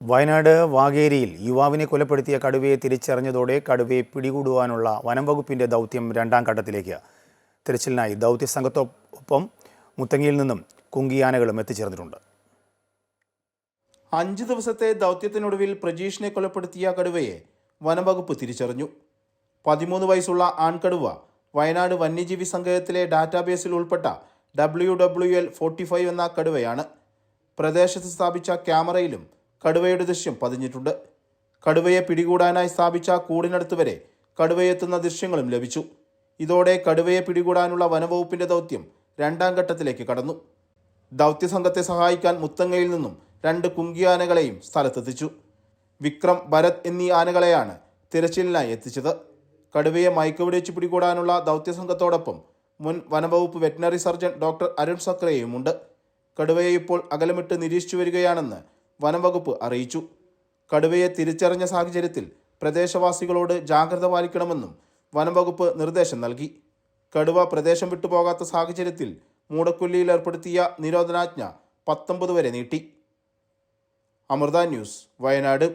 വയനാട് വാകേരിയിൽ യുവാവിനെ കൊലപ്പെടുത്തിയ കടുവയെ തിരിച്ചറിഞ്ഞതോടെ കടുവയെ പിടികൂടുവാനുള്ള വനം വകുപ്പിന്റെ ദൗത്യം രണ്ടാം ഘട്ടത്തിലേക്ക്. തിരച്ചിലിനായി ദൗത്യസംഘത്തോടൊപ്പം മുത്തങ്ങയിൽ നിന്നും കുങ്കിയാനകളും എത്തിച്ചേർന്നിട്ടുണ്ട്. 5 ദിവസത്തെ ദൗത്യത്തിനൊടുവിൽ പ്രജീഷിനെ കൊലപ്പെടുത്തിയ കടുവയെ വനം വകുപ്പ് തിരിച്ചറിഞ്ഞു. 13 വയസ്സുള്ള ആൺകടുവ വയനാട് വന്യജീവി സങ്കേതത്തിലെ ഡാറ്റാബേസിൽ ഉൾപ്പെട്ട WWL45 എന്ന കടുവയാണ്. പ്രദേശത്ത് സ്ഥാപിച്ച ക്യാമറയിലും കടുവയുടെ ദൃശ്യം പതിഞ്ഞിട്ടുണ്ട്. കടുവയെ പിടികൂടാനായി സ്ഥാപിച്ച കൂടിനടുത്ത് വരെ കടുവയെത്തുന്ന ദൃശ്യങ്ങളും ലഭിച്ചു. ഇതോടെ കടുവയെ പിടികൂടാനുള്ള വനവകുപ്പിന്റെ ദൗത്യം രണ്ടാം ഘട്ടത്തിലേക്ക് കടന്നു. ദൗത്യസംഘത്തെ സഹായിക്കാൻ മുത്തങ്ങയിൽ നിന്നും 2 കുങ്കിയാനകളെയും സ്ഥലത്തെത്തിച്ചു. വിക്രം, ഭരത് എന്നീ ആനകളെയാണ് തിരച്ചിലിനായി എത്തിച്ചത്. കടുവയെ മയക്കുവെടിവെച്ച് പിടികൂടാനുള്ള ദൗത്യസംഘത്തോടൊപ്പം മുൻ വനവകുപ്പ് വെറ്റിനറി സർജൻ ഡോക്ടർ അരുൺ സക്രേയുമുണ്ട്. കടുവയെ ഇപ്പോൾ അകലമിട്ട് നിരീക്ഷിച്ചു വരികയാണെന്ന് വനംവകുപ്പ് അറിയിച്ചു. കടുവയെ തിരിച്ചറിഞ്ഞ സാഹചര്യത്തിൽ പ്രദേശവാസികളോട് ജാഗ്രത പാലിക്കണമെന്നും വനംവകുപ്പ് നിർദ്ദേശം നൽകി. കടുവ പ്രദേശം വിട്ടുപോകാത്ത സാഹചര്യത്തിൽ മൂടക്കൊല്ലിയിൽ ഏർപ്പെടുത്തിയ നിരോധനാജ്ഞ 19 വരെ നീട്ടി. അമൃത ന്യൂസ്, വയനാട്.